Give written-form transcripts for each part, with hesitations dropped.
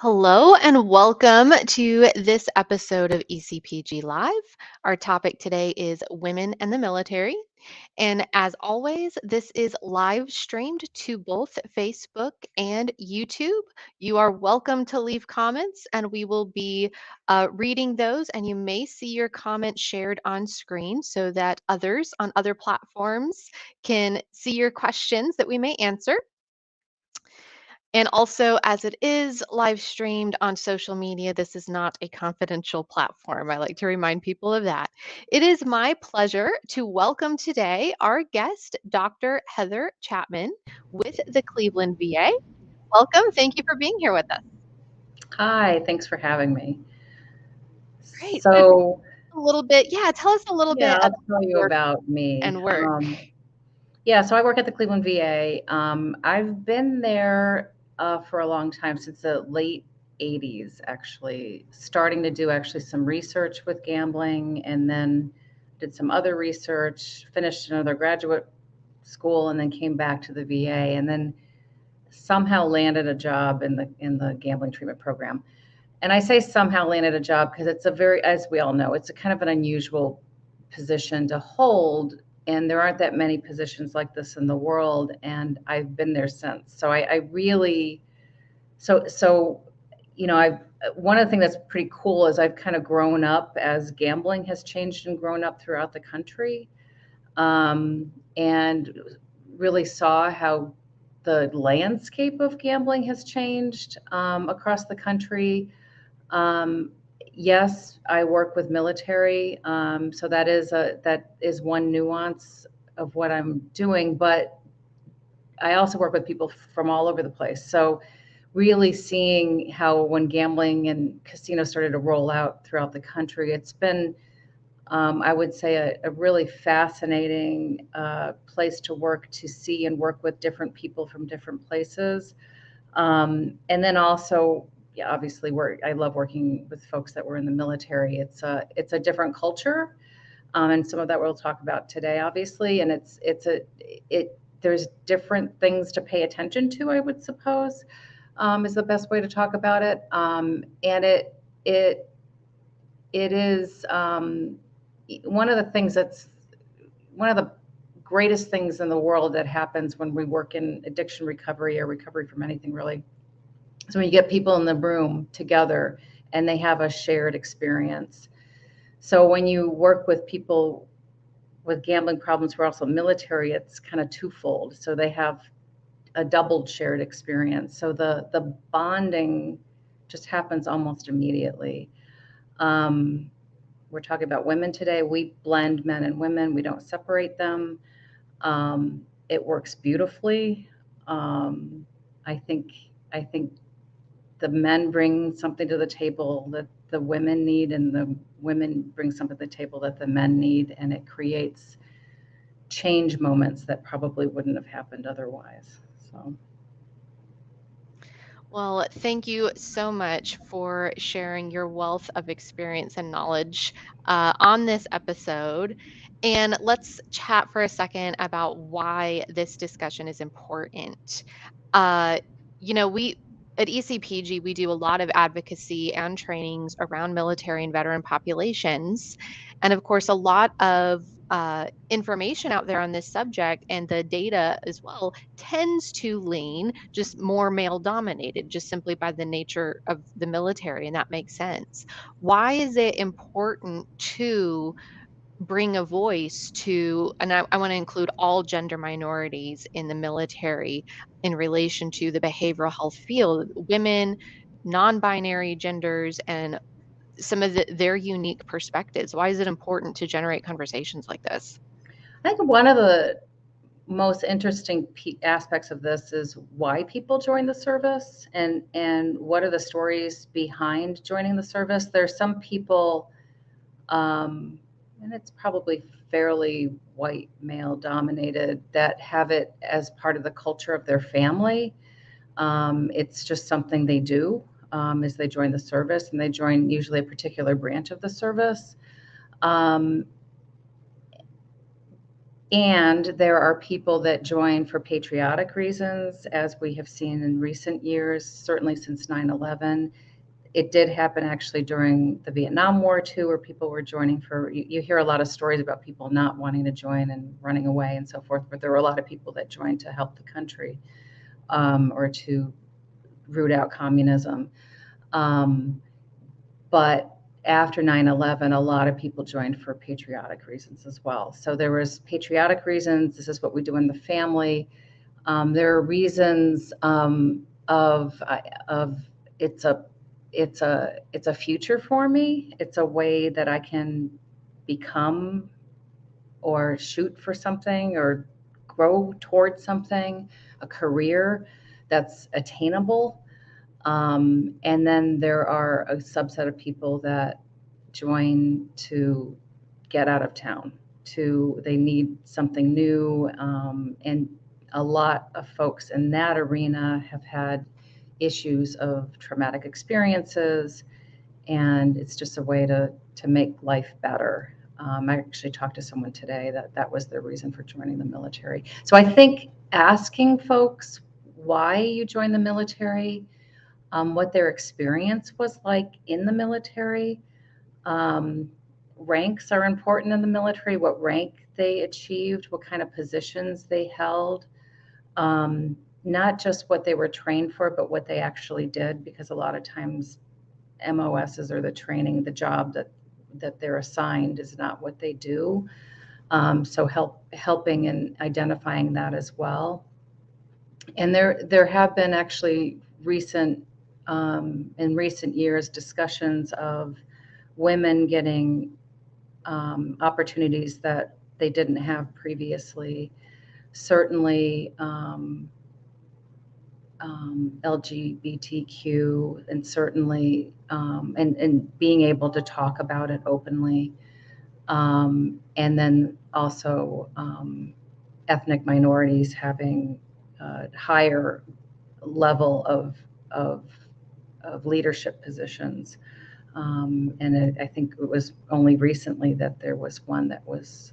Hello and welcome to this episode of ECPG Live. Our topic today is women and the military. And as always, this is live streamed to both Facebook and YouTube. You are welcome to leave comments and we will be reading those. And you may see your comments shared on screen so that others on other platforms can see your questions that we may answer. And also, as it is live streamed on social media, this is not a confidential platform. I like to remind people of that. It is my pleasure to welcome today our guest, Dr. Heather Chapman with the Cleveland VA. Welcome. Thank you for being here with us. Hi, thanks for having me. Great. So So, a little bit, tell us a little yeah, bit I'll about tell you your about me. and work. So I work at the Cleveland VA. I've been there for a long time, since the late 80s, actually, starting to do actually some research with gambling, and then did some other research, finished another graduate school, and then came back to the VA, and then somehow landed a job in the gambling treatment program. And I say somehow landed a job because it's a very, as we all know, it's a kind of an unusual position to hold. And there aren't that many positions like this in the world. And I've been there since. So I really, so, I've, one of the things that's pretty cool is I've kind of grown up as gambling has changed and grown up throughout the country. And really saw how the landscape of gambling has changed across the country. um, yes, I work with military, so that is one nuance of what I'm doing. But I also work with people from all over the place. So really seeing how when gambling and casinos started to roll out throughout the country, it's been, I would say, a really fascinating place to work, to see and work with different people from different places. And then also, yeah, obviously, I love working with folks that were in the military. It's a different culture, and some of that we'll talk about today, obviously. And it there's different things to pay attention to, I would suppose, is the best way to talk about it. And it it is one of the things that's one of the greatest things in the world that happens when we work in addiction recovery, or recovery from anything, really. So when you get people in the room together and they have a shared experience. So when you work with people with gambling problems who are also military, it's kind of twofold. So they have a doubled shared experience. So the bonding just happens almost immediately. Um, we're talking about women today. We blend men and women. We don't separate them. It works beautifully. Um, I think I think the men bring something to the table that the women need, and the women bring something to the table that the men need, and it creates change moments that probably wouldn't have happened otherwise. So, Well, thank you so much for sharing your wealth of experience and knowledge on this episode. And let's chat for a second about why this discussion is important. Uh, we at ECPG, we do a lot of advocacy and trainings around military and veteran populations. And of course, a lot of information out there on this subject and the data as well tends to lean just more male dominated, just simply by the nature of the military. And that makes sense. Why is it important to bring a voice to, and I want to include all gender minorities in the military in relation to the behavioral health field, women, non binary genders, and some of their unique perspectives? Why is it important to generate conversations like this? I think one of the most interesting aspects of this is why people join the service, and what are the stories behind joining the service. There's some people, um, and it's probably fairly white male dominated, that have it as part of the culture of their family. It's just something they do, is they join the service, and they join usually a particular branch of the service. Um, And there are people that join for patriotic reasons, as we have seen in recent years, certainly since 9/11. It did happen actually during the Vietnam War too, where people were joining for, you hear a lot of stories about people not wanting to join and running away and so forth, but there were a lot of people that joined to help the country, or to root out communism. Um, but after 9/11, a lot of people joined for patriotic reasons as well. So there was patriotic reasons. This is what we do in the family. There are reasons, of it's a it's a future for me. It's a way that I can become or shoot for something or grow towards something, a career that's attainable. And then there are a subset of people that join to get out of town. To they need something new, and a lot of folks in that arena have had issues of traumatic experiences, and it's just a way to make life better. I actually talked to someone today that that was their reason for joining the military. So I think asking folks why you join the military, what their experience was like in the military. Um, Ranks are important in the military, what rank they achieved, what kind of positions they held, um, not just what they were trained for, but what they actually did, because a lot of times MOSs or the training, the job that they're assigned is not what they do. So helping and identifying that as well. And there have been actually in recent years discussions of women getting, opportunities that they didn't have previously. Certainly, LGBTQ, and certainly, and being able to talk about it openly. And then also, ethnic minorities having a higher level of, of leadership positions. I think it was only recently that there was one that was,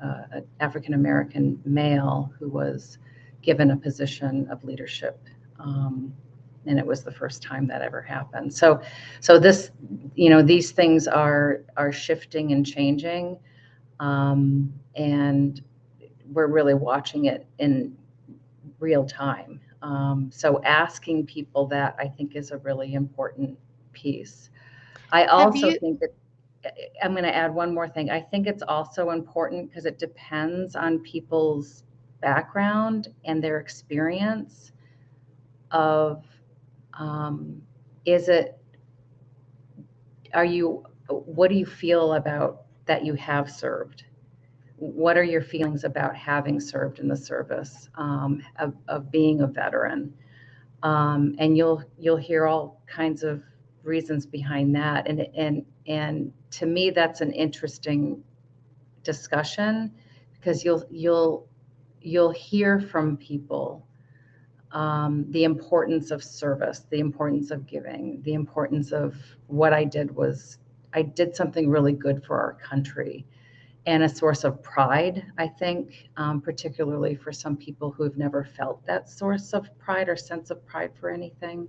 an African American male who was given a position of leadership. Um, and it was the first time that ever happened. So this, these things are shifting and changing, and we're really watching it in real time. So asking people that, I think, is a really important piece. I Have also you think that, I'm going to add one more thing. I think it's also important because it depends on people's background and their experience of, um, is it, are you, what do you feel about that you have served? What are your feelings about having served in the service, of being a veteran? And you'll hear all kinds of reasons behind that, and to me that's an interesting discussion, because you'll hear from people, the importance of service, the importance of giving, the importance of what I did was I did something really good for our country, and a source of pride, I think, particularly for some people who have never felt that source of pride or sense of pride for anything.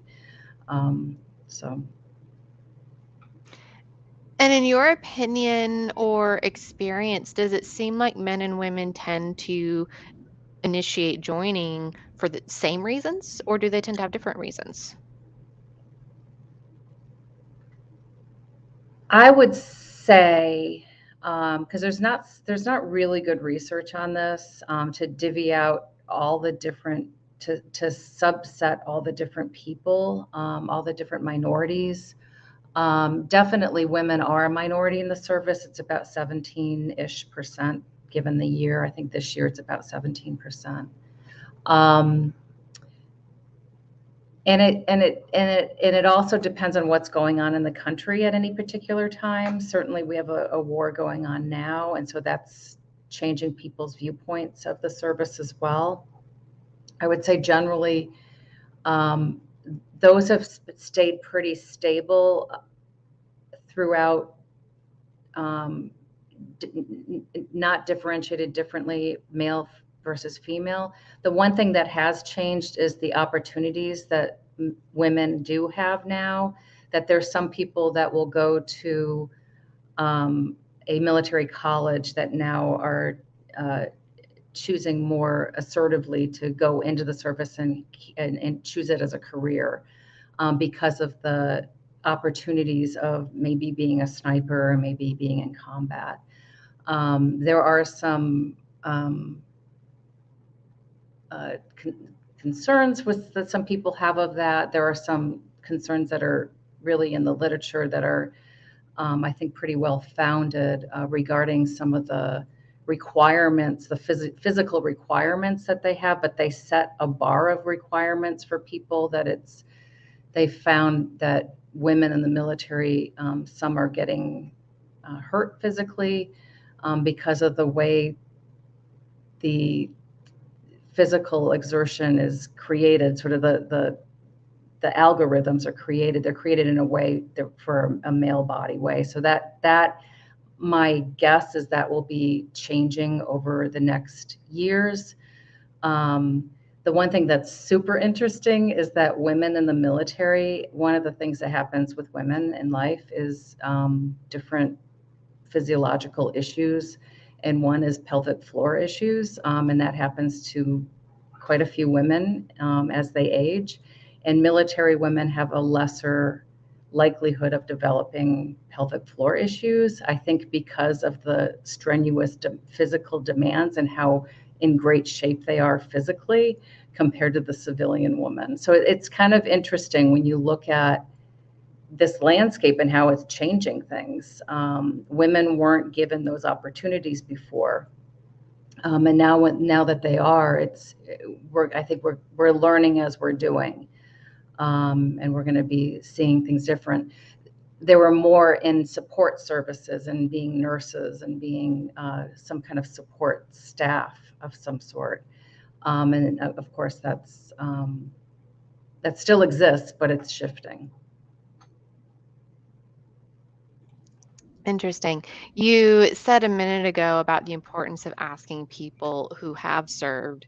Um, so and in your opinion or experience, does it seem like men and women tend to initiate joining for the same reasons, or do they tend to have different reasons? I would say, because there's not really good research on this, to divvy out all the different, to subset all the different people, all the different minorities. Definitely women are a minority in the service. It's about 17-ish% given the year. I think this year it's about 17%. Um, and it also depends on what's going on in the country at any particular time. Certainly, we have a war going on now, and so that's changing people's viewpoints of the service as well. I would say generally, um, those have stayed pretty stable throughout, um, not differentiated differently, male versus female. The one thing that has changed is the opportunities that women do have now, that there's some people that will go to a military college that now are choosing more assertively to go into the service and choose it as a career because of the opportunities of maybe being a sniper or maybe being in combat. There are some concerns that some people have of that. There are some concerns that are really in the literature that are, I think, pretty well founded regarding some of the requirements, the physical requirements that they have, but they set a bar of requirements for people that they found that women in the military, some are getting hurt physically because of the way the physical exertion is created, sort of the algorithms are created. They're created in a way for a male body way. So that my guess is that will be changing over the next years. The one thing that's super interesting is that women in the military, one of the things that happens with women in life is different physiological issues, and one is pelvic floor issues, and that happens to quite a few women as they age. And military women have a lesser likelihood of developing pelvic floor issues, I think because of the strenuous physical demands and how in great shape they are physically compared to the civilian woman. So it's kind of interesting when you look at this landscape and how it's changing things. Women weren't given those opportunities before. And now that they are, I think we're learning as we're doing. And we're going to be seeing things different. There were more in support services and being nurses and being some kind of support staff of some sort. And of course, that still exists, but it's shifting. Interesting. You said a minute ago about the importance of asking people who have served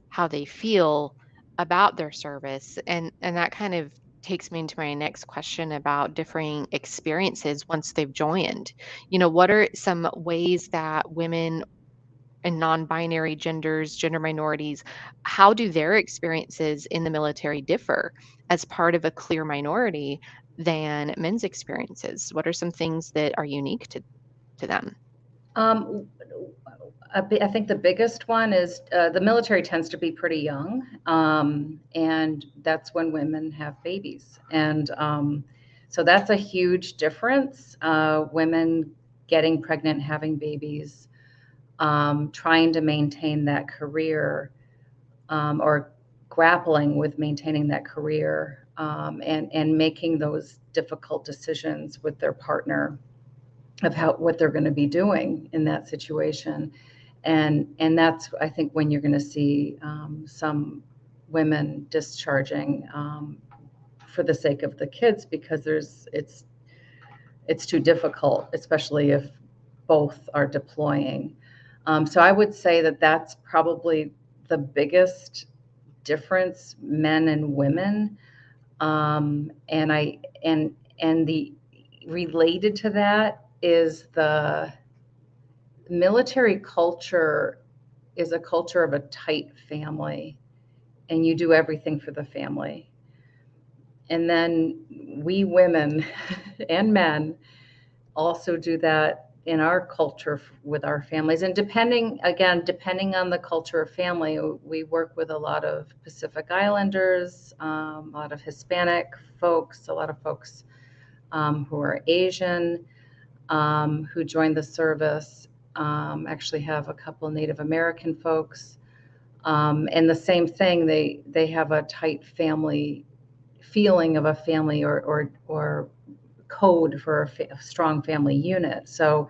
how they feel about their service. And that kind of takes me into my next question about differing experiences once they've joined. What are some ways that women and non-binary genders, gender minorities, how do their experiences in the military differ as part of a clear minority than men's experiences? What are some things that are unique to them? Um, I think the biggest one is the military tends to be pretty young, and that's when women have babies. And so that's a huge difference. Women getting pregnant, having babies, trying to maintain that career or grappling with maintaining that career and making those difficult decisions with their partner of what they're going to be doing in that situation. And that's, I think, when you're going to see some women discharging for the sake of the kids, because it's too difficult, especially if both are deploying. So I would say that that's probably the biggest difference, men and women. And the related to that is the military culture is a culture of a tight family, and you do everything for the family. And then we women and men also do that in our culture with our families. And depending on the culture of family, we work with a lot of Pacific Islanders, a lot of Hispanic folks, a lot of folks who are Asian, who joined the service. Actually have a couple Native American folks. And the same thing, they have a tight family feeling of a family or code for a strong family unit. So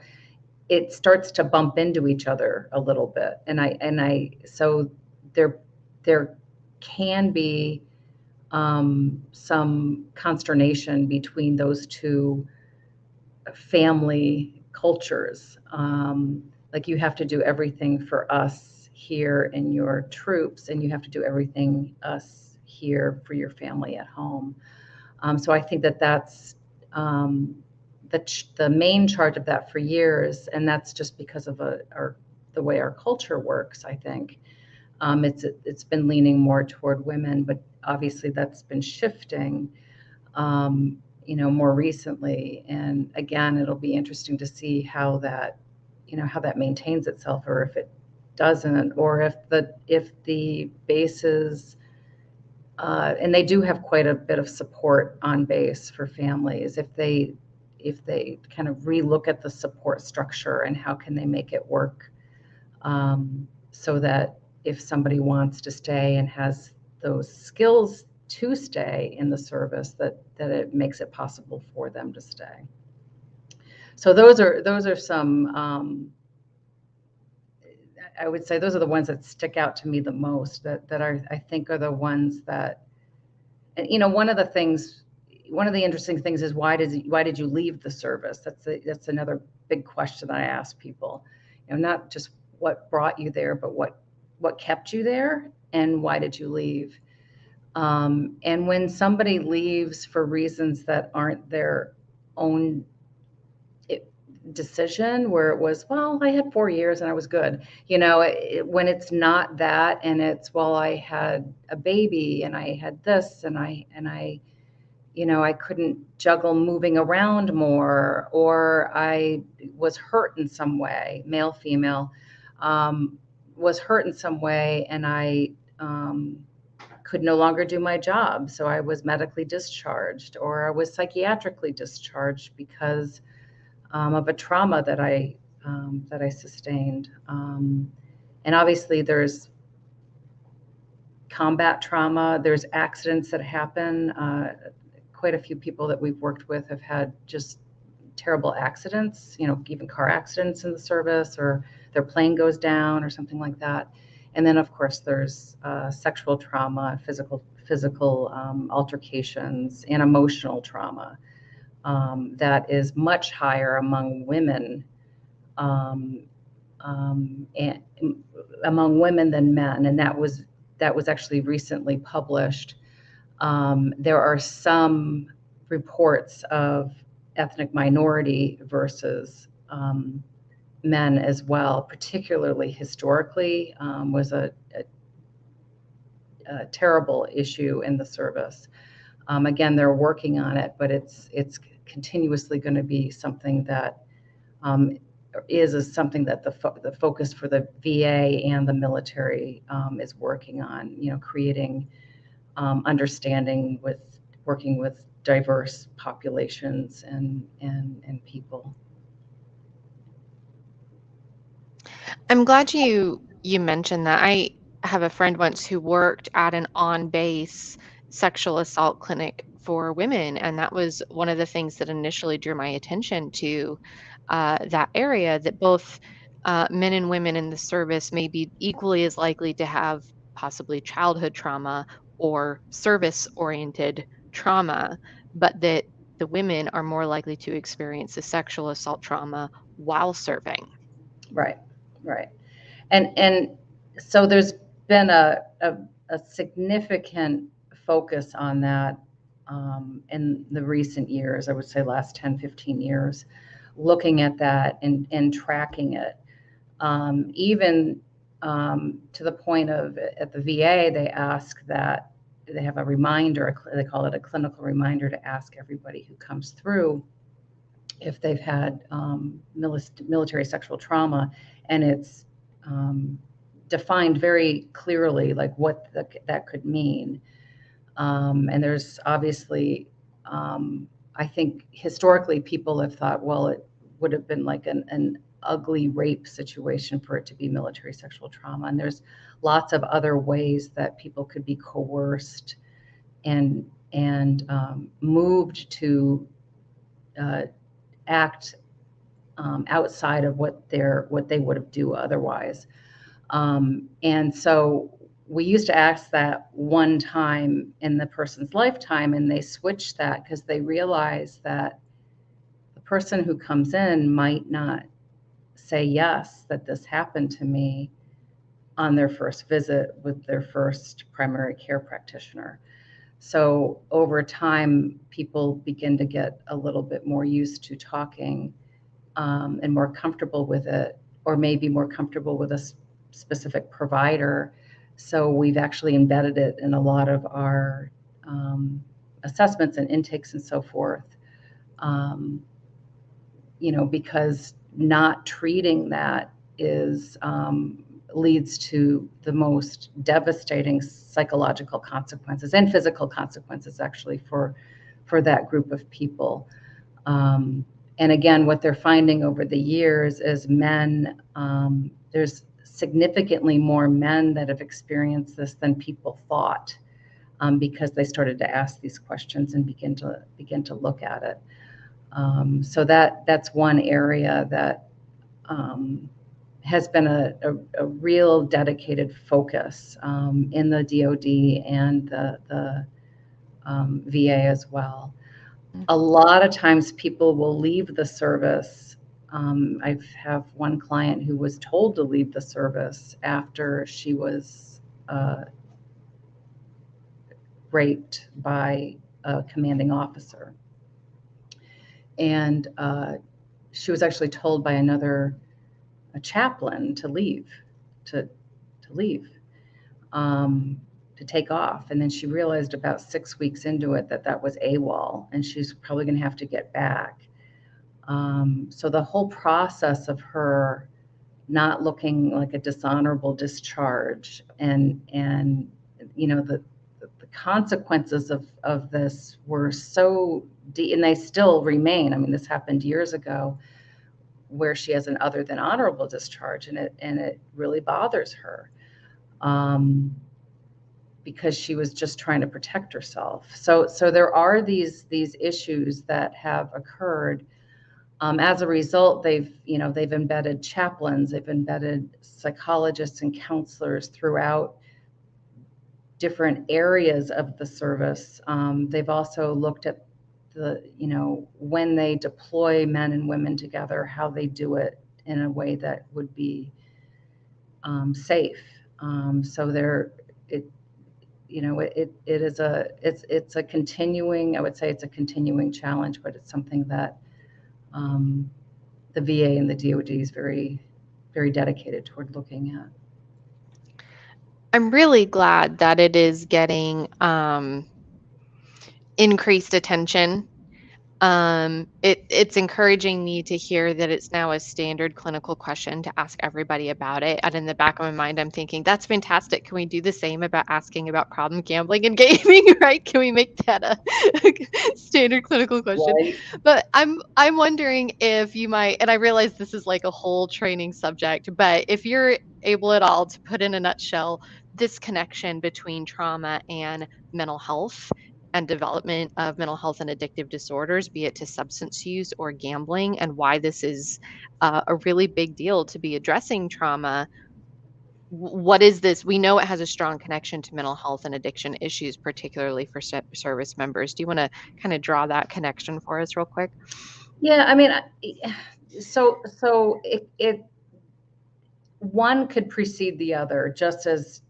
it starts to bump into each other a little bit. So there can be some consternation between those two family cultures. Like you have to do everything for us here in your troops, and you have to do everything us here for your family at home. So I think that that's the main charge of that for years, and that's just because of the way our culture works. I think it's been leaning more toward women, but obviously that's been shifting, more recently. And again, it'll be interesting to see how that maintains itself, or if it doesn't, or if the bases, and they do have quite a bit of support on base for families, if they kind of relook at the support structure and how can they make it work, so that if somebody wants to stay and has those skills to stay in the service, that it makes it possible for them to stay. So those are some, I would say those are the ones that stick out to me the most, that I think are the ones that, and one of the interesting things is why did you leave the service? That's another big question that I ask people. Not just what brought you there, but what kept you there, and why did you leave? And when somebody leaves for reasons that aren't their own decision, where it was, well, I had 4 years and I was good, when it's not that, and it's, well, I had a baby and I had this, and I couldn't juggle moving around more, or I was hurt in some way, male, female, was hurt in some way, and I could no longer do my job. So I was medically discharged, or I was psychiatrically discharged because of a trauma that I sustained. And obviously there's combat trauma, there's accidents that happen. Quite a few people that we've worked with have had just terrible accidents, even car accidents in the service, or their plane goes down or something like that. And then of course there's sexual trauma, physical altercations, and emotional trauma that is much higher among women, and among women than men. And that was actually recently published. There are some reports of ethnic minority versus men as well, particularly historically, was a terrible issue in the service. Again, they're working on it, but it's continuously going to be something that is something that the focus for the VA and the military is working on. Creating understanding with working with diverse populations and people. I'm glad you mentioned that. I have a friend once who worked at an on-base sexual assault clinic for women, and that was one of the things that initially drew my attention to that area, that both men and women in the service may be equally as likely to have possibly childhood trauma or service-oriented trauma, but that the women are more likely to experience the sexual assault trauma while serving. Right, right. And so there's been a significant focus on that in the recent years, I would say last 10, 15 years, looking at that and tracking it. Even to the point of, at the VA, they ask that they have a reminder, they call it a clinical reminder, to ask everybody who comes through if they've had military sexual trauma, and it's defined very clearly, like what that could mean. And there's obviously, I think historically people have thought, well, it would have been like an ugly rape situation for it to be military sexual trauma. And there's lots of other ways that people could be coerced and moved to act outside of what they would have do otherwise. And so we used to ask that one time in the person's lifetime, and they switched that because they realized that the person who comes in might not say yes, that this happened to me on their first visit with their first primary care practitioner. So over time, people begin to get a little bit more used to talking and more comfortable with it, or maybe more comfortable with a specific provider. So we've actually embedded it in a lot of our assessments and intakes and so forth. Um, because not treating that is leads to the most devastating psychological consequences and physical consequences actually for that group of people. And again, what they're finding over the years is men, there's significantly more men that have experienced this than people thought, because they started to ask these questions and begin to look at it. So that's one area that has been a real dedicated focus in the DoD and the VA as well. A lot of times people will leave the service. I have one client who was told to leave the service after she was raped by a commanding officer. And she was actually told by a chaplain to leave, to leave, to take off. And then she realized about 6 weeks into it that was AWOL, and she's probably going to have to get back. So the whole process of her not looking like a dishonorable discharge, and the consequences of this were so deep, and they still remain. I mean, this happened years ago, where she has an other than honorable discharge, and it really bothers her, because she was just trying to protect herself. So there are these issues that have occurred. As a result, they've embedded chaplains, they've embedded psychologists and counselors throughout different areas of the service. They've also looked at when they deploy men and women together, how they do it in a way that would be safe. So it's a continuing, I would say it's a continuing challenge, but it's something that the VA and the DoD is very, very dedicated toward looking at. I'm really glad that it is getting increased attention. It's encouraging me to hear that it's now a standard clinical question to ask everybody about it. And in the back of my mind, I'm thinking, that's fantastic. Can we do the same about asking about problem gambling and gaming, right? Can we make that a standard clinical question? Right. But I'm wondering if you might, and I realize this is like a whole training subject, but if you're able at all to put in a nutshell this connection between trauma and mental health and development of mental health and addictive disorders, be it to substance use or gambling, and why this is a really big deal to be addressing trauma. What is this? We know it has a strong connection to mental health and addiction issues, particularly for service members. Do you want to kind of draw that connection for us real quick? Yeah, I mean, so it one could precede the other just as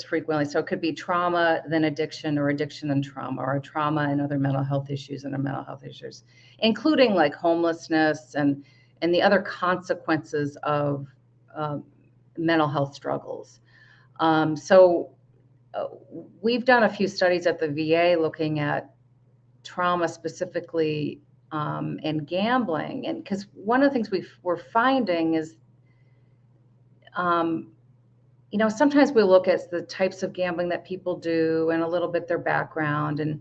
frequently. So it could be trauma, then addiction, or addiction and trauma, or trauma and other mental health issues and other mental health issues, including like homelessness and the other consequences of mental health struggles. So we've done a few studies at the VA looking at trauma specifically, and gambling, and because one of the things we're finding is, sometimes we look at the types of gambling that people do and a little bit their background and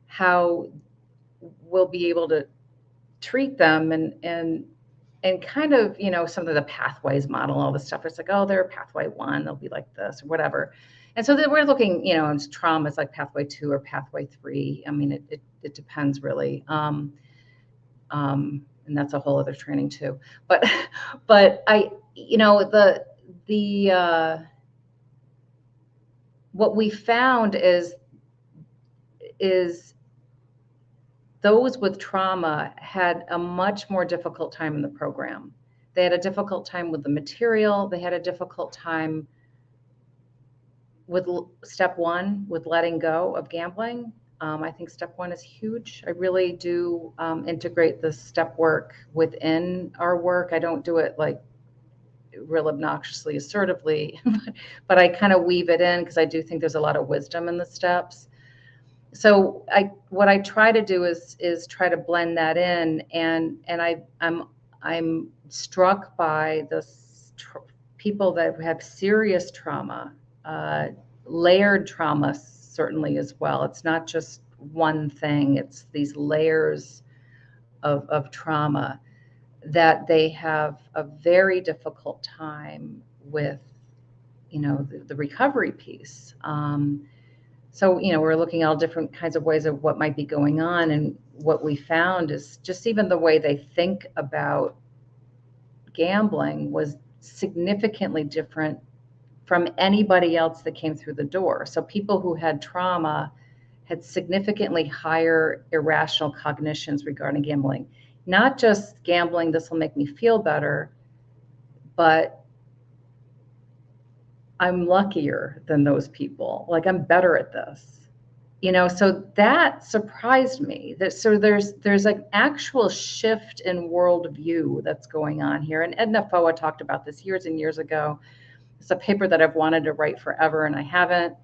how we'll be able to treat them, and kind of, some of the pathways model, all this stuff. It's like, oh, they're pathway 1, they'll be like this or whatever. And so then we're looking, and trauma is like pathway 2 or pathway 3. I mean, it depends really. And that's a whole other training too. But the what we found is those with trauma had a much more difficult time in the program. They had a difficult time with the material. They had a difficult time with step one, with letting go of gambling. I think step one is huge. I really do integrate the step work within our work. I don't do it like real obnoxiously assertively, but I kind of weave it in because I do think there's a lot of wisdom in the steps. So what I try to do is try to blend that in, and I'm struck by the people that have serious trauma, uh, layered trauma certainly as well. It's not just one thing; it's these layers of trauma that they have a very difficult time with, the recovery piece. So, we're looking at all different kinds of ways of what might be going on. And what we found is just even the way they think about gambling was significantly different from anybody else that came through the door. So people who had trauma had significantly higher irrational cognitions regarding gambling. Not just gambling, this will make me feel better, but I'm luckier than those people. Like I'm better at this. So that surprised me. So there's an actual shift in worldview that's going on here. And Edna Foa talked about this years and years ago. It's a paper that I've wanted to write forever and I haven't.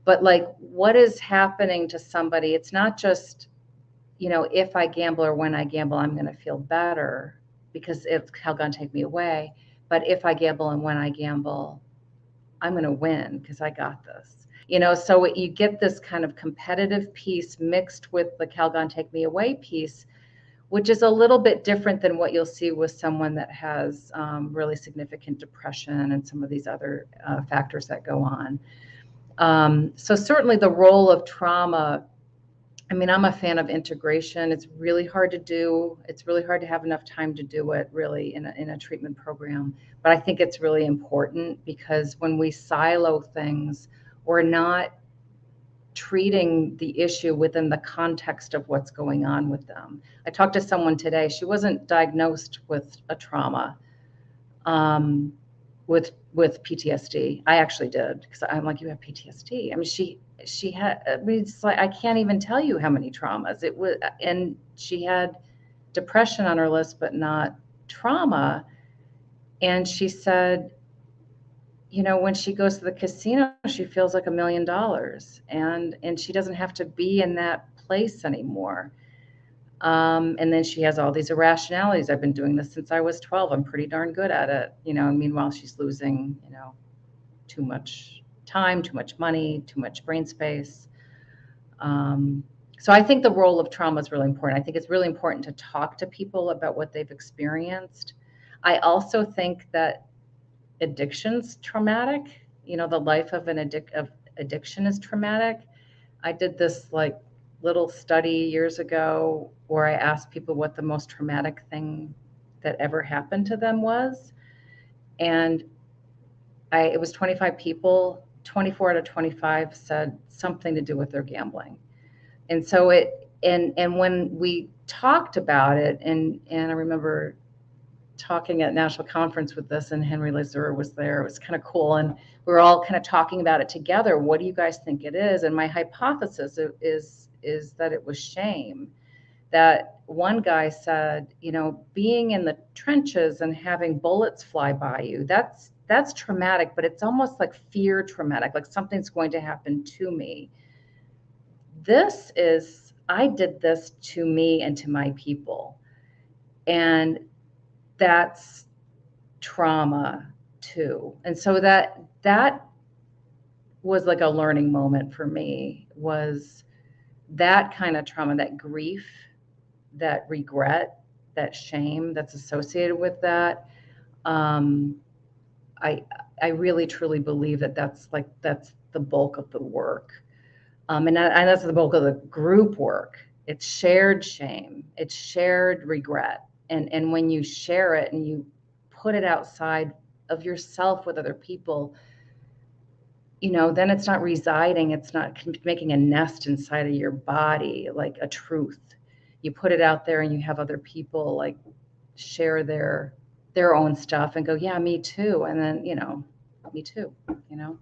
But like, what is happening to somebody? It's not just, if I gamble or when I gamble, I'm going to feel better because it's going to take me away. But if I gamble and when I gamble, I'm going to win because I got this. So you get this kind of competitive piece mixed with the Calgon Take Me Away piece, which is a little bit different than what you'll see with someone that has really significant depression and some of these other factors that go on. So certainly the role of trauma, I mean, I'm a fan of integration. It's really hard to do. It's really hard to have enough time to do it really in a treatment program. But I think it's really important because when we silo things, we're not treating the issue within the context of what's going on with them. I talked to someone today. She wasn't diagnosed with a trauma, with PTSD. I actually did because I'm like, you have PTSD. I mean, she had. I mean, it's like I can't even tell you how many traumas it was, and she had depression on her list, but not trauma. And she said, when she goes to the casino, she feels like $1 million, and she doesn't have to be in that place anymore. And then she has all these irrationalities. I've been doing this since I was 12. I'm pretty darn good at it, And meanwhile, she's losing, too much time, too much money, too much brain space. So I think the role of trauma is really important. I think it's really important to talk to people about what they've experienced. I also think that addiction's traumatic. The life of addiction is traumatic. I did this like little study years ago where I asked people what the most traumatic thing that ever happened to them was. And it was 25 people, 24 out of 25 said something to do with their gambling. And so and when we talked about it, and I remember talking at national conference with this, and Henry Lazur was there. It was kind of cool. And we were all kind of talking about it together. What do you guys think it is? And my hypothesis is that it was shame. That one guy said, being in the trenches and having bullets fly by you, that's traumatic, but it's almost like fear traumatic, like something's going to happen to me. This is, I did this to me and to my people. And that's trauma too. And so that was like a learning moment for me, was that kind of trauma, that grief, that regret, that shame that's associated with that. I really truly believe that that's the bulk of the work. And that's the bulk of the group work. It's shared shame, it's shared regret. And when you share it and you put it outside of yourself with other people, then it's not residing, it's not making a nest inside of your body like a truth. you put it out there and you have other people like share their own stuff and go, yeah, me too. And then, me too, you know?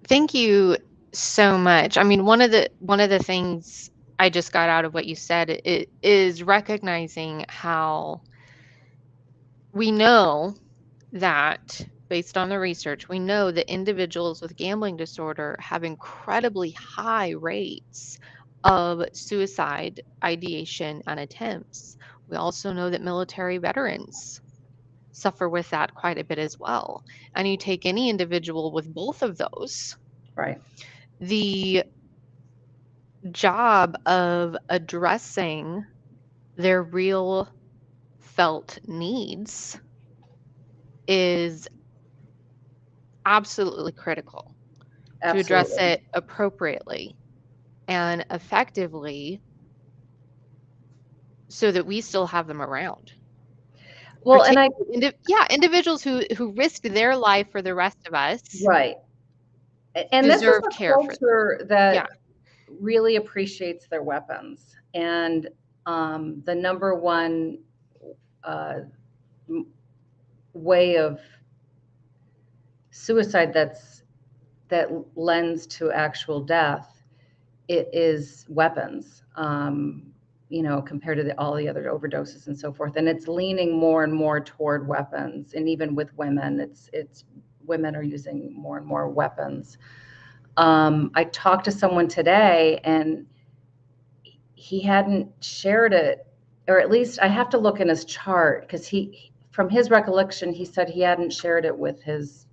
Thank you so much. I mean, one of the things I just got out of what you said is recognizing how we know that based on the research, we know that individuals with gambling disorder have incredibly high rates of suicide ideation and attempts. We also know that military veterans suffer with that quite a bit as well. And you take any individual with both of those, Right. the job of addressing their real felt needs is absolutely critical to address Absolutely. it appropriately and effectively so that we still have them around. Well, and I, Particularly, yeah, individuals who risked their life for the rest of us right. And this is deserve a care for them. culture Yeah. that really appreciates their weapons. And the number one uh, way of suicide that lends to actual death, it is weapons. Compared to all the other overdoses and so forth, and it's leaning more and more toward weapons. And even with women, it's women are using more and more weapons. I talked to someone today, and he hadn't shared it, or at least I have to look in his chart because from his recollection, he said he hadn't shared it with his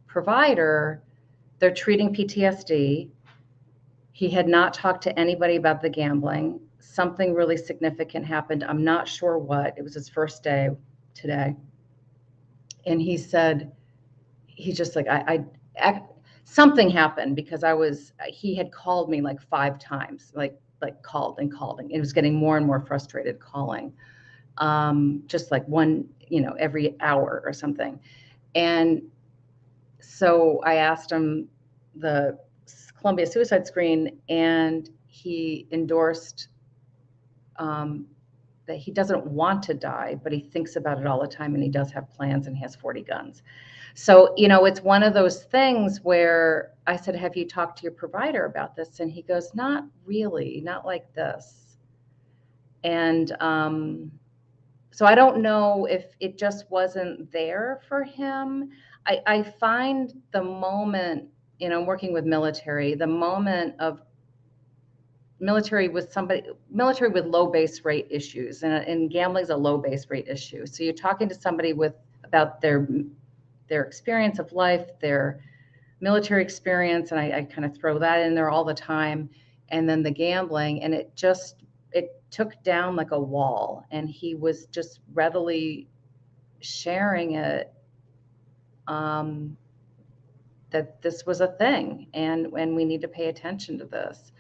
provider. They're treating PTSD. He had not talked to anybody about the gambling. Something really significant happened. I'm not sure what. It was his first day today. And he said, he's just like, something happened because he had called me like 5 times, like called and called. And it was getting more and more frustrated calling, just like one, every hour or something. And so I asked him the Columbia suicide screen, and he endorsed that he doesn't want to die, but he thinks about it all the time, and he does have plans, and he has 40 guns. So, it's one of those things where I said, have you talked to your provider about this? And he goes, not really, not like this. And so I don't know if it just wasn't there for him. I find the moment, working with military, the moment of military with low base rate issues, and gambling is a low base rate issue. So you're talking to somebody about their experience of life, their military experience, and I kind of throw that in there all the time, and then the gambling, and it took down like a wall, and he was just readily sharing it, that this was a thing, and we need to pay attention to this.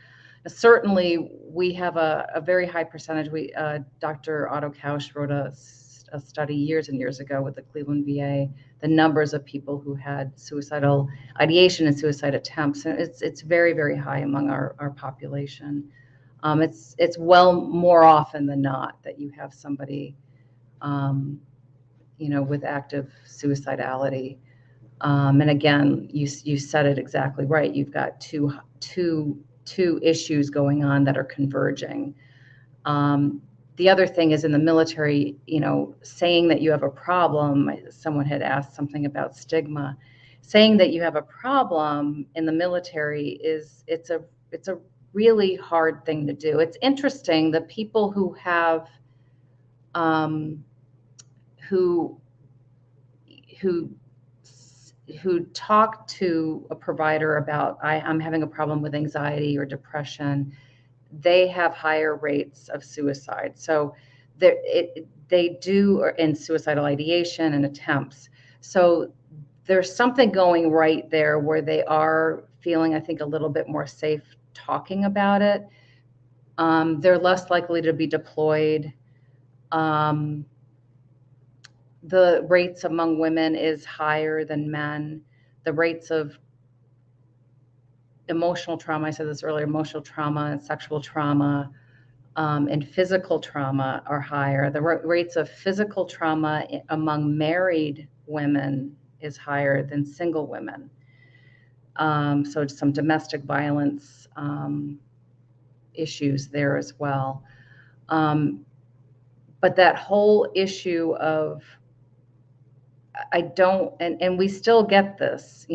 Certainly, we have a very high percentage. Dr. Otto Kausch wrote a study years and years ago with the Cleveland VA, the numbers of people who had suicidal ideation and suicide attempts, and it's very, very high among our population. It's well more often than not that you have somebody, with active suicidality. And again, you said it exactly right. You've got two issues going on that are converging. The other thing is in the military, saying that you have a problem. Someone had asked something about stigma. Saying that you have a problem in the military it's a really hard thing to do. It's interesting, the people who have who who who talk to a provider about I'm having a problem with anxiety or depression, they have higher rates of suicide. So they do in suicidal ideation and attempts. So there's something going right there where they are feeling, I think, a little bit more safe talking about it. They're less likely to be deployed. Um, the rates among women is higher than men. The rates of emotional trauma, I said this earlier, emotional trauma and sexual trauma and physical trauma are higher. The rates of physical trauma among married women is higher than single women. So some domestic violence issues there as well. Um, but that whole issue of I don't, and we still get this,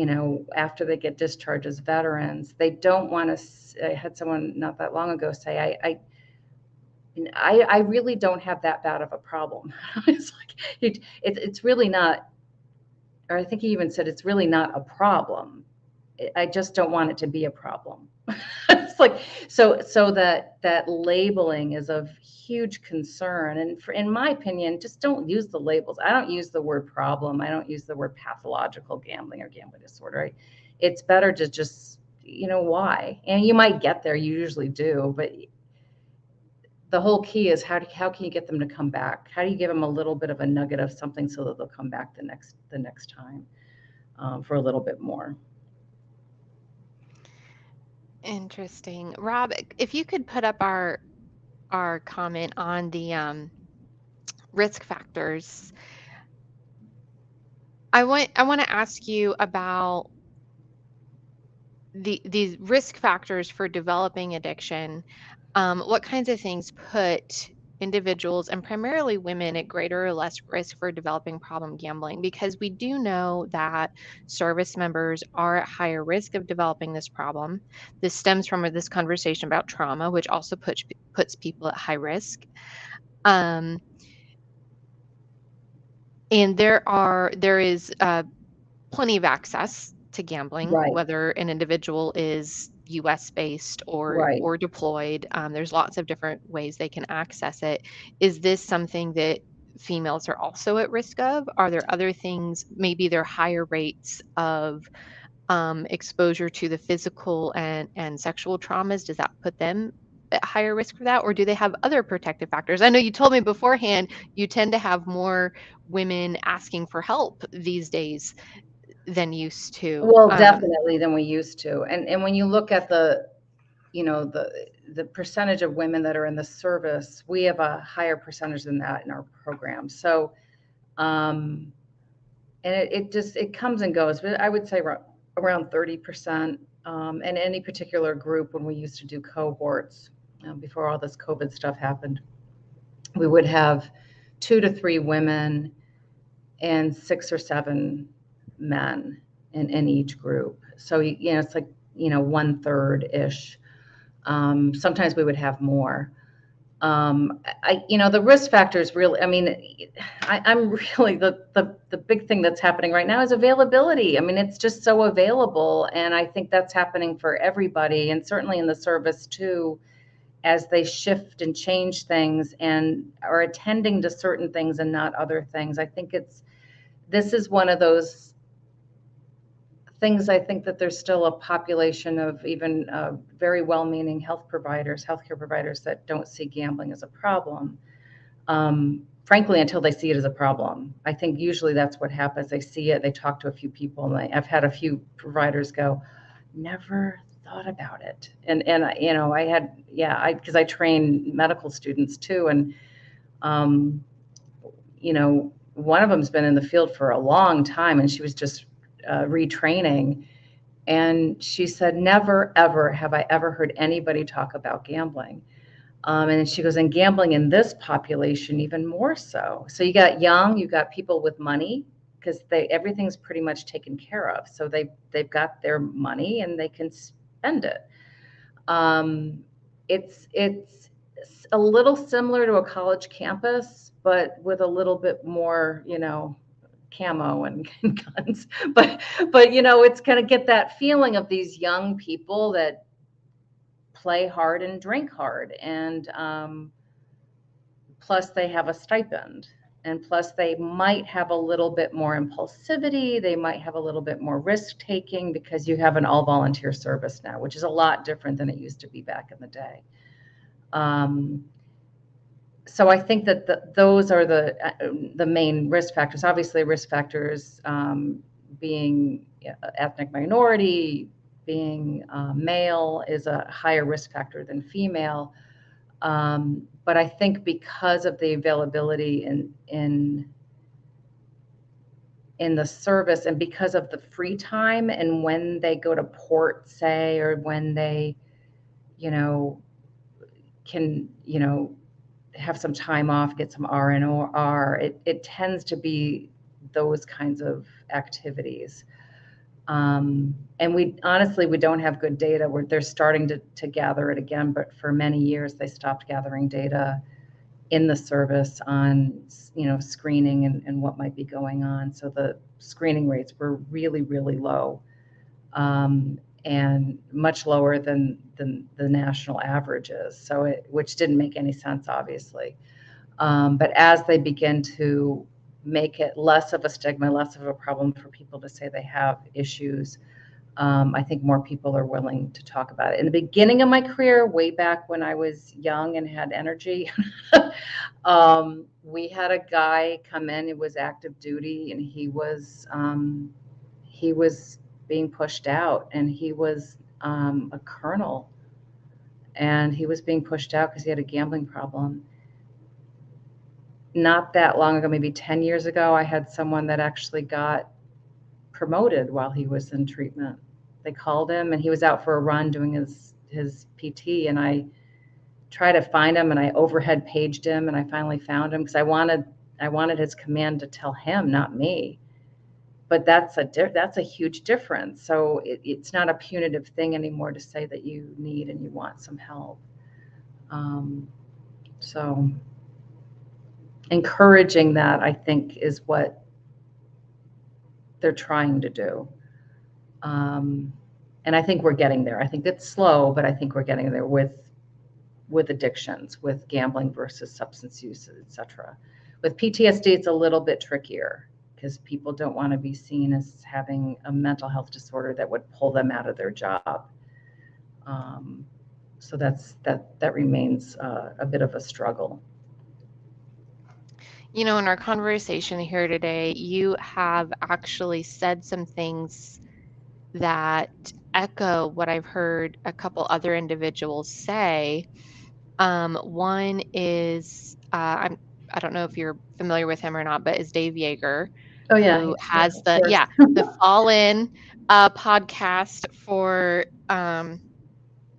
after they get discharged as veterans, they don't want to. I had someone not that long ago say, I really don't have that bad of a problem. It's like it's really not, or I think he even said it's really not a problem. I just don't want it to be a problem. It's like so that labeling is of huge concern, and in my opinion, just don't use the labels. I don't use the word problem. I don't use the word pathological gambling or gambling disorder. It's better to just why, and you might get there. You usually do, but the whole key is how can you get them to come back? How do you give them a little bit of a nugget of something so that they'll come back the next time for a little bit more. Interesting. Rob, if you could put up our comment on the risk factors. I want to ask you about these risk factors for developing addiction. What kinds of things put individuals and primarily women at greater or less risk for developing problem gambling? Because we do know that service members are at higher risk of developing this problem. This stems from this conversation about trauma, which also puts people at high risk. Um, and there is plenty of access to gambling, Right, whether an individual is US based right. or deployed. There's lots of different ways they can access it. Is this something that females are also at risk of? Are there other things? Maybe there are higher rates of exposure to the physical and sexual traumas. Does that put them at higher risk for that, or do they have other protective factors? I know you told me beforehand you tend to have more women asking for help these days than used to. Well, definitely than we used to. And when you look at the percentage of women that are in the service, we have a higher percentage than that in our program. So, um, and it comes and goes, but I would say around 30%. And any particular group, when we used to do cohorts, before all this COVID stuff happened, we would have 2 to 3 women and 6 or 7 men in each group. So, it's like, 1/3 ish. Sometimes we would have more. The risk factors really, I mean, I'm really, the big thing that's happening right now is availability. I mean, it's just so available. And I think that's happening for everybody, and certainly in the service too, as they shift and change things and are attending to certain things and not other things. I think this is one of those things. I think that there's still a population of even very well-meaning healthcare providers that don't see gambling as a problem. Frankly, until they see it as a problem. I think usually that's what happens. They see it, they talk to a few people, and I've had a few providers go, never thought about it. And I had, because I train medical students too, and one of them's been in the field for a long time, and she was just retraining. And she said, never, ever have I ever heard anybody talk about gambling. And she goes, and gambling in this population, even more so. So you got you got people with money, because everything's pretty much taken care of. So they've got their money and they can spend it. It's a little similar to a college campus, but with a little bit more, camo and guns. But it's going to get that feeling of these young people that play hard and drink hard, and plus they have a stipend, and plus they might have a little bit more impulsivity, they might have a little bit more risk taking, because you have an all volunteer service now, which is a lot different than it used to be back in the day. So I think that those are the main risk factors. Obviously, risk factors being ethnic minority, being male is a higher risk factor than female. But I think because of the availability in the service, and because of the free time and when they go to port, say, or when they, you know, can, have some time off, get some R&R, it tends to be those kinds of activities. And we honestly, we don't have good data. They're starting to gather it again, but for many years they stopped gathering data in the service on, screening and what might be going on. So the screening rates were really, really low, and much lower than the national averages. So which didn't make any sense, obviously. But as they begin to make it less of a stigma, less of a problem for people to say they have issues, I think more people are willing to talk about it. In the beginning of my career, way back when I was young and had energy, we had a guy come in who was active duty, and he was being pushed out, and he was a colonel, and he was being pushed out because he had a gambling problem. Not that long ago, maybe 10 years ago, I had someone that actually got promoted while he was in treatment. They called him, and he was out for a run doing his PT, and I tried to find him, and I overhead paged him, and I finally found him because I wanted his command to tell him, not me. But that's a huge difference. So it's not a punitive thing anymore to say that you need and you want some help. So encouraging that, I think, is what they're trying to do. And I think we're getting there. I think it's slow, but I think we're getting there with addictions, with gambling versus substance use, etc. With PTSD, it's a little bit trickier because people don't want to be seen as having a mental health disorder that would pull them out of their job. So that remains a bit of a struggle. In our conversation here today, you have actually said some things that echo what I've heard a couple other individuals say. One is, I don't know if you're familiar with him or not, but is Dave Yeager, Oh yeah, who yeah, has of course. the Fall In podcast for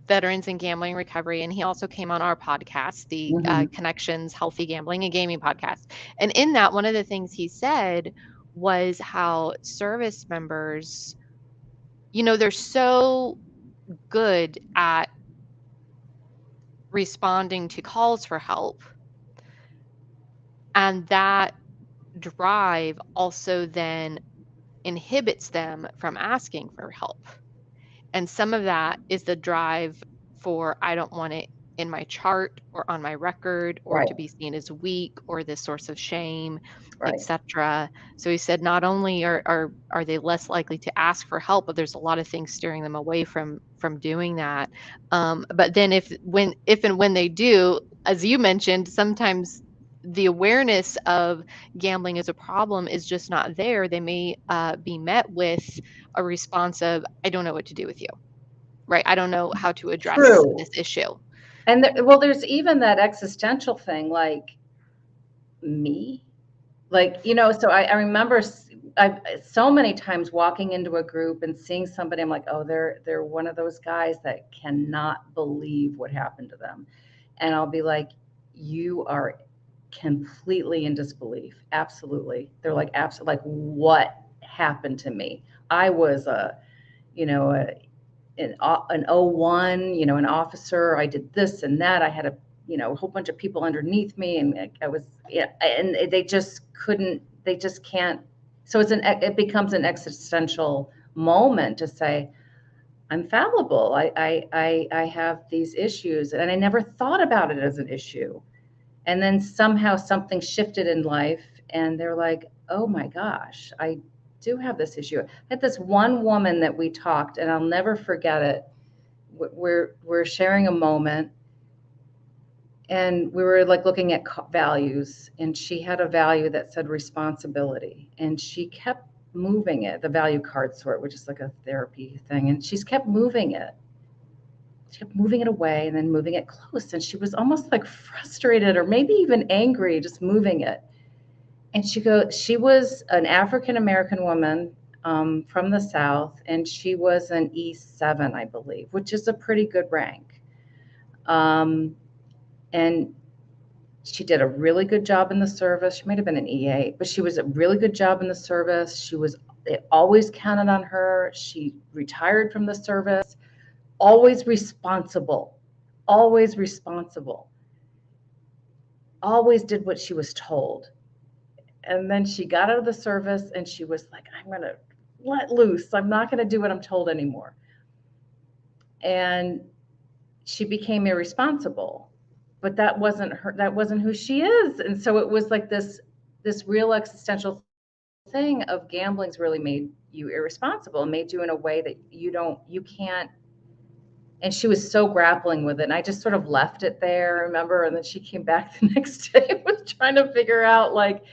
veterans in gambling recovery. And he also came on our podcast, the Hmm. Connections Healthy Gambling and Gaming podcast. And in that, one of the things he said was how service members, they're so good at responding to calls for help. And that drive also then inhibits them from asking for help. And some of that is the drive for, I don't want it in my chart or on my record or Right, to be seen as weak or this source of shame, right. etc. So he said not only are they less likely to ask for help, but there's a lot of things steering them away from doing that. But then if and when they do, as you mentioned, sometimes the awareness of gambling as a problem is just not there. They may be met with a response of, I don't know what to do with you, right? I don't know how to address True. this issue. And well, there's even that existential thing, like me, like, so I remember I've so many times walking into a group and seeing somebody, I'm like, oh, they're one of those guys that cannot believe what happened to them. And I'll be like, you are completely in disbelief. Absolutely. They're like, absolutely, like, what happened to me? I was you know, a, an O1, an officer. I did this and that. I had a whole bunch of people underneath me, and I was, yeah, and they just couldn't, they just can't. So it becomes an existential moment to say, I'm fallible. I have these issues, and I never thought about it as an issue. And then somehow something shifted in life, and they're like, oh my gosh, I do have this issue. I had this one woman that we talked, and I'll never forget it. We're sharing a moment, and we were like looking at values, and she had a value that said responsibility, and she kept moving it, the value card sort, which is like a therapy thing. And she's kept moving it. She kept moving it away and then moving it close. And she was almost like frustrated or maybe even angry, just moving it. And she was an African American woman from the South, and she was an E7, I believe, which is a pretty good rank. Um, and she did a really good job in the service. She might have been an E8, but she was a really good job in the service. They always counted on her. She retired from the service, always responsible, always responsible, always did what she was told. And then she got out of the service and she was like, I'm going to let loose. I'm not going to do what I'm told anymore. And she became irresponsible, but that wasn't her, that wasn't who she is. And so it was like this real existential thing of gambling's really made you irresponsible, and made you in a way that you can't. And she was so grappling with it, and I just sort of left it there, remember? And then she came back the next day and was trying to figure out, like,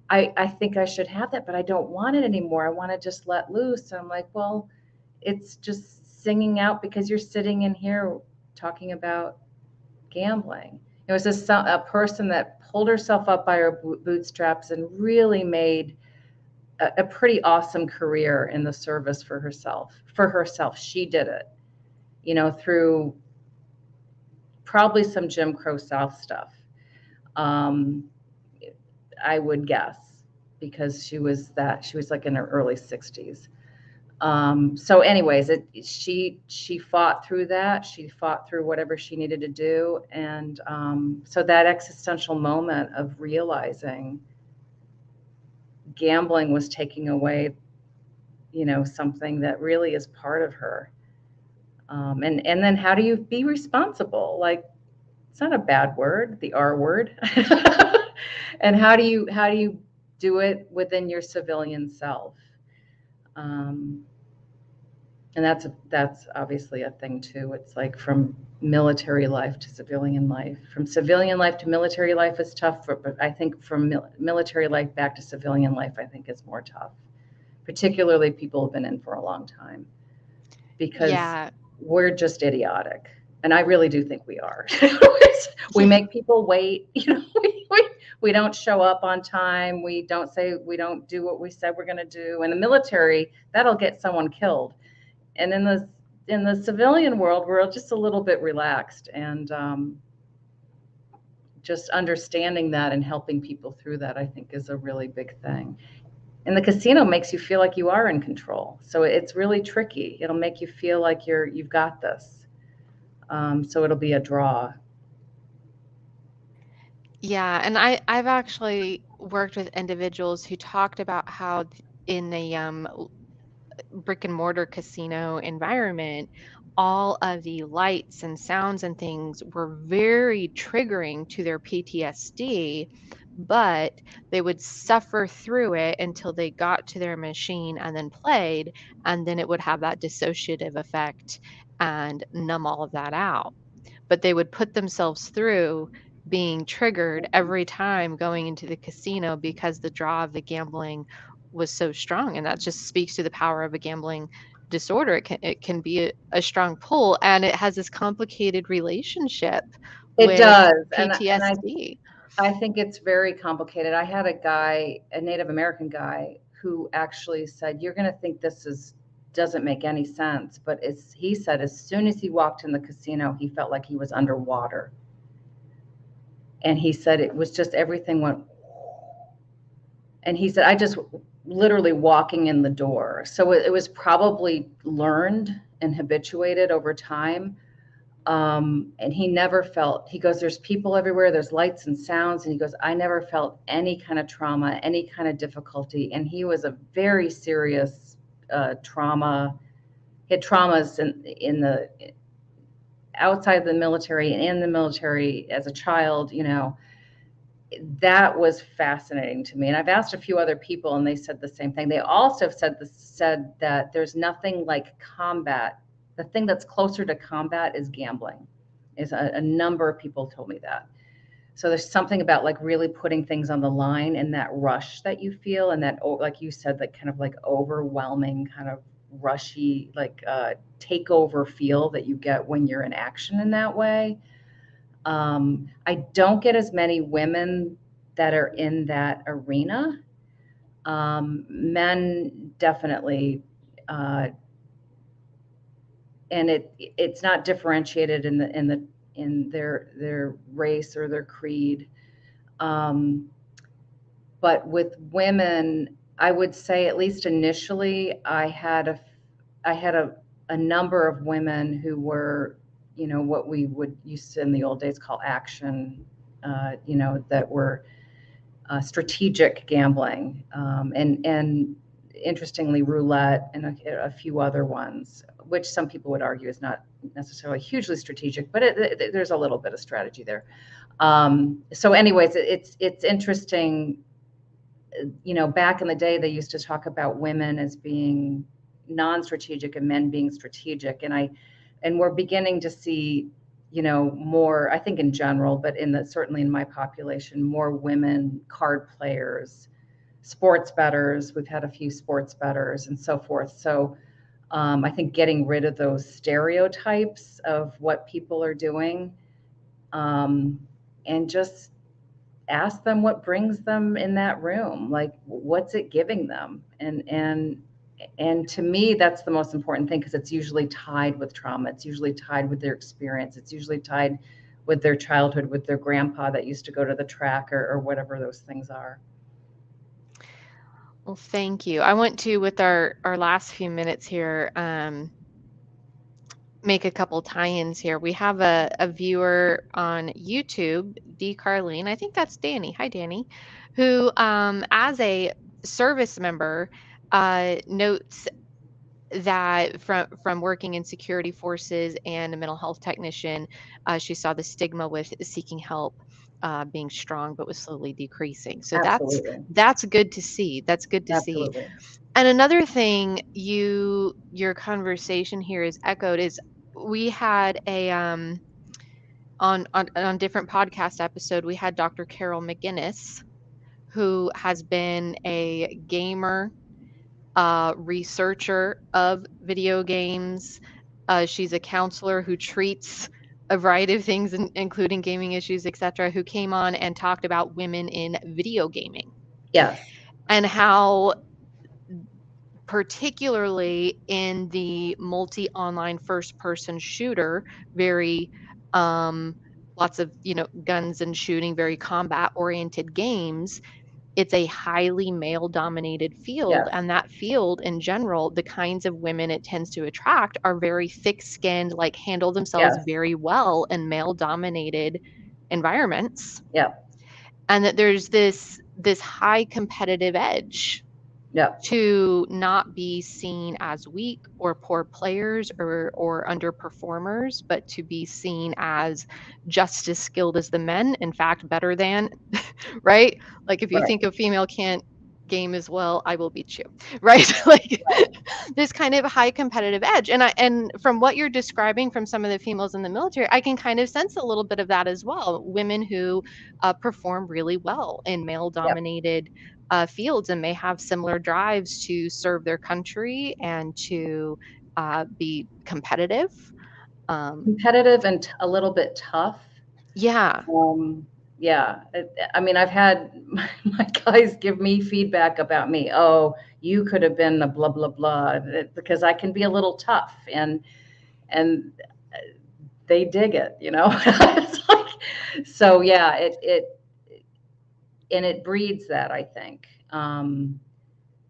I think I should have that, but I don't want it anymore. I want to just let loose. And I'm like, well, it's just singing out because you're sitting in here talking about gambling. It was a person that pulled herself up by her bootstraps and really made a pretty awesome career in the service for herself. For herself, she did it, through probably some Jim Crow South stuff. Um, I would guess, because she was like in her early 60s. So anyways, she fought through that. She fought through whatever she needed to do. And so that existential moment of realizing gambling was taking away, something that really is part of her. And then how do you be responsible? Like, it's not a bad word, the R word. And how do you do it within your civilian self? Um, and that's obviously a thing too. It's like from military life to civilian life. From civilian life to military life is tough, but I think from military life back to civilian life, I think is more tough, particularly people who've been in for a long time, because Yeah. we're just idiotic. And I really do think we are. We Yeah. make people wait. We don't show up on time. We don't do what we said we're going to do. In the military, that'll get someone killed. And in the civilian world, we're just a little bit relaxed, and just understanding that and helping people through that, I think, is a really big thing. And the casino makes you feel like you are in control, so it's really tricky. It'll make you feel like you've got this. So it'll be a draw. Yeah, and I've actually worked with individuals who talked about how in a brick and mortar casino environment, all of the lights and sounds and things were very triggering to their PTSD, but they would suffer through it until they got to their machine and then played, and then it would have that dissociative effect and numb all of that out. But they would put themselves through being triggered every time going into the casino because the draw of the gambling was so strong. And that just speaks to the power of a gambling disorder. It can be a strong pull, and it has this complicated relationship It with does, and PTSD. I think it's very complicated. I had a Native American guy, who actually said, "You're going to think this is doesn't make any sense," but he said as soon as he walked in the casino, he felt like he was underwater, and he said it was just everything went. And he said, I just literally walking in the door. So it was probably learned and habituated over time. And he never felt, he goes, there's people everywhere, there's lights and sounds. And he goes, I never felt any kind of trauma, any kind of difficulty. And he was a very serious trauma, he had traumas in the outside the military and in the military as a child, that was fascinating to me. And I've asked a few other people, and they said the same thing. They also said that there's nothing like combat. The thing that's closer to combat is gambling. Is a number of people told me that. So there's something about like really putting things on the line and that rush that you feel, and that, like you said, that kind of like overwhelming, kind of rushy, like takeover feel that you get when you're in action in that way. I don't get as many women that are in that arena. Men definitely, uh, and it's not differentiated in their race or their creed. Um, but with women, I would say at least initially, I had a number of women who were, what we would used to in the old days call action, that were strategic gambling, and interestingly roulette and a few other ones, which some people would argue is not necessarily hugely strategic, but there's a little bit of strategy there. So, anyways, it's interesting. Back in the day, they used to talk about women as being non-strategic and men being strategic, and we're beginning to see, more, I think in general, but certainly in my population, more women card players, sports bettors. We've had a few sports bettors and so forth. So I think getting rid of those stereotypes of what people are doing, um, and just ask them what brings them in that room, like what's it giving them, and to me that's the most important thing, because it's usually tied with trauma, it's usually tied with their experience, it's usually tied with their childhood, with their grandpa that used to go to the track, or whatever those things are. Well, thank you. I want to, with our last few minutes here, make a couple tie-ins here. We have a viewer on YouTube, D. Carlene. I think that's Danny. Hi, Danny, who, as a service member, notes that from working in security forces and a mental health technician, she saw the stigma with seeking help being strong, but was slowly decreasing. So Absolutely. that's good to see. That's good to see. Absolutely. And another thing your conversation here is echoed is we had a on different podcast episode we had Dr. Carol McGinnis, who has been a gamer, researcher of video games. She's a counselor who treats a variety of things, including gaming issues, etc., who came on and talked about women in video gaming Yes. and how, particularly in the multi online first person shooter, very lots of guns and shooting, very combat oriented games, it's a highly male dominated field, Yes. and that field in general, the kinds of women it tends to attract are very thick skinned, like handle themselves Yes. very well in male dominated environments, Yep. and that there's this high competitive edge Yep. to not be seen as weak or poor players or underperformers, but to be seen as just as skilled as the men, in fact, better than, right? Like if you Right. think a female can't game as well, I will beat you, right? Like Right. this kind of high competitive edge. And from what you're describing from some of the females in the military, I can kind of sense a little bit of that as well. Women who perform really well in male Yep. dominated fields and may have similar drives to serve their country and to be competitive. Um, Competitive and a little bit tough. yeah, Yeah, I mean, I've had my guys give me feedback about me. Oh, you could have been the blah blah blah, because I can be a little tough, and they dig it, you know. It's like, so yeah, it breeds that, I think.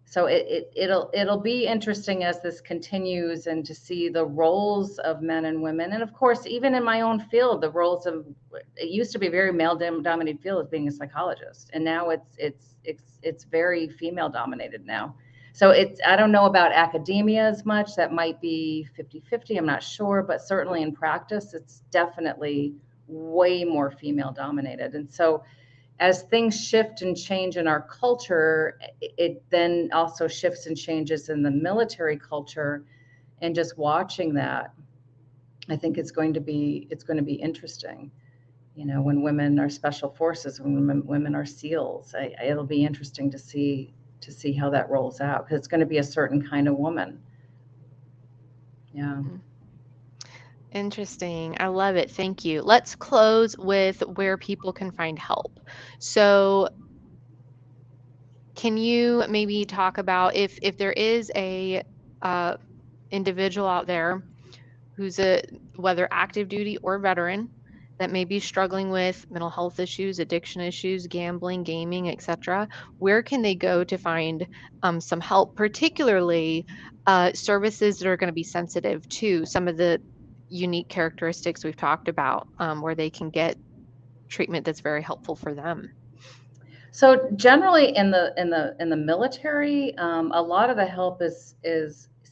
So it'll be interesting as this continues, and to see the roles of men and women, and of course even in my own field, the roles of, it used to be a very male dominated field as being a psychologist, and now it's very female dominated now. So I don't know about academia as much, that might be 50-50, I'm not sure, but certainly in practice it's definitely way more female dominated. And so as things shift and change in our culture, it then also shifts and changes in the military culture. And just watching that, I think it's going to be interesting. when women are special forces, when women are SEALs. It'll be interesting to see how that rolls out, because it's going to be a certain kind of woman. Yeah. Mm. Interesting. I love it. Thank you. Let's close with where people can find help. So, can you maybe talk about if there is a uh, individual out there who's a whether active duty or veteran that may be struggling with mental health issues, addiction issues, gambling, gaming, etc., where can they go to find some help, particularly services that are going to be sensitive to some of the unique characteristics we've talked about, where they can get treatment that's very helpful for them? So generally in the military, a lot of the help is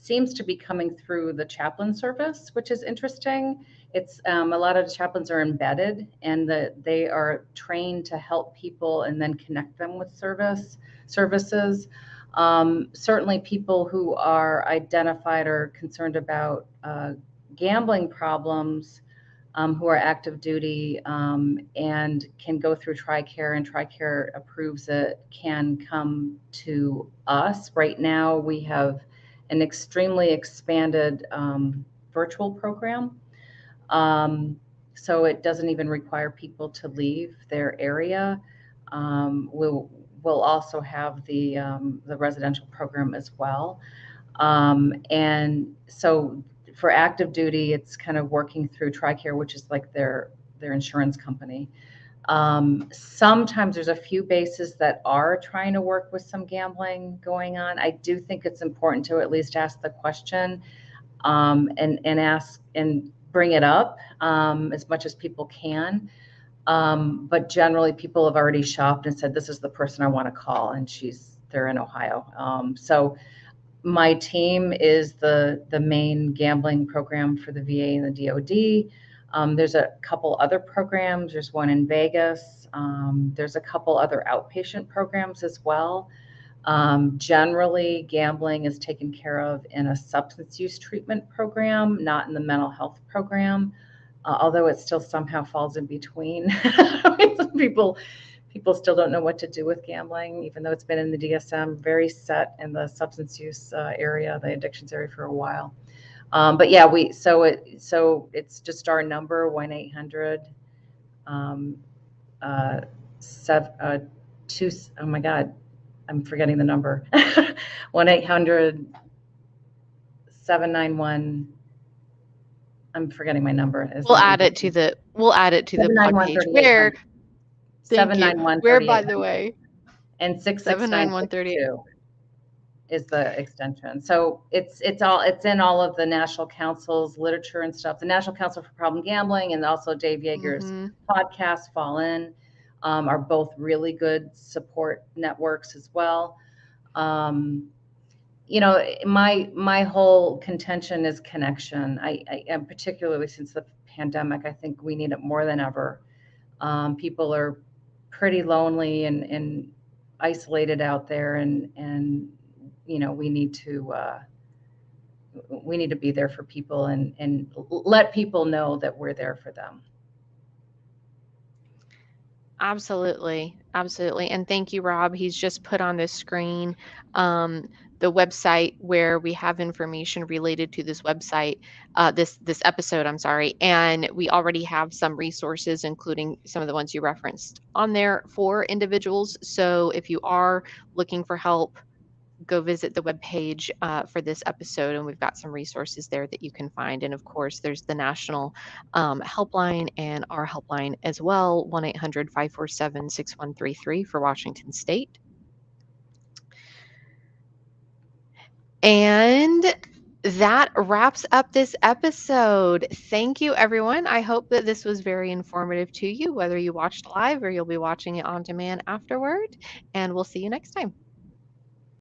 seems to be coming through the chaplain service, which is interesting. It's a lot of the chaplains are embedded, and they are trained to help people and then connect them with services. Certainly, people who are identified or concerned about gambling problems, who are active duty, and can go through TRICARE, and TRICARE approves it, can come to us. Right now, we have an extremely expanded virtual program. So it doesn't even require people to leave their area. We'll also have the residential program as well. And so for active duty, it's kind of working through TRICARE, which is like their insurance company. Sometimes there's a few bases that are trying to work with some gambling going on. I do think it's important to at least ask the question, and ask and bring it up as much as people can. But generally, people have already shopped and said, "This is the person I want to call," and they're in Ohio. So my team is the main gambling program for the VA and the DoD. There's a couple other programs. There's one in Vegas. There's a couple other outpatient programs as well. Generally, gambling is taken care of in a substance use treatment program, not in the mental health program, although it still somehow falls in between. I mean, some people still don't know what to do with gambling, even though it's been in the DSM, very set in the substance use area, the addictions area for a while. But yeah, it's just our number, 1-800 um, seven, two. Oh my God, I'm forgetting the number. 1-800-791. I'm forgetting my number. Is We'll not add it to the seven nine blog one page thirty eight where, hundred. thank Seven you, nine one where, thirty by eight the hundred way, and 66962 79138. is the extension. So it's in all of the national council's literature and stuff. The National Council for Problem Gambling and also Dave Yeager's Mm-hmm. podcast, Fall In, are both really good support networks as well. Um, my whole contention is connection. And particularly since the pandemic, I think we need it more than ever. People are pretty lonely and isolated out there, and we need to be there for people, and let people know that we're there for them. Absolutely, absolutely, and thank you, Rob. He's just put on the screen um, the website where we have information related to this website, this episode. I'm sorry, and we already have some resources, including some of the ones you referenced, on there for individuals. So if you are looking for help, go visit the webpage for this episode, and we've got some resources there that you can find. And of course, there's the national helpline and our helpline as well, 1-800-547-6133 for Washington State. And that wraps up this episode. Thank you, everyone. I hope that this was very informative to you, whether you watched live or you'll be watching it on demand afterward. And we'll see you next time.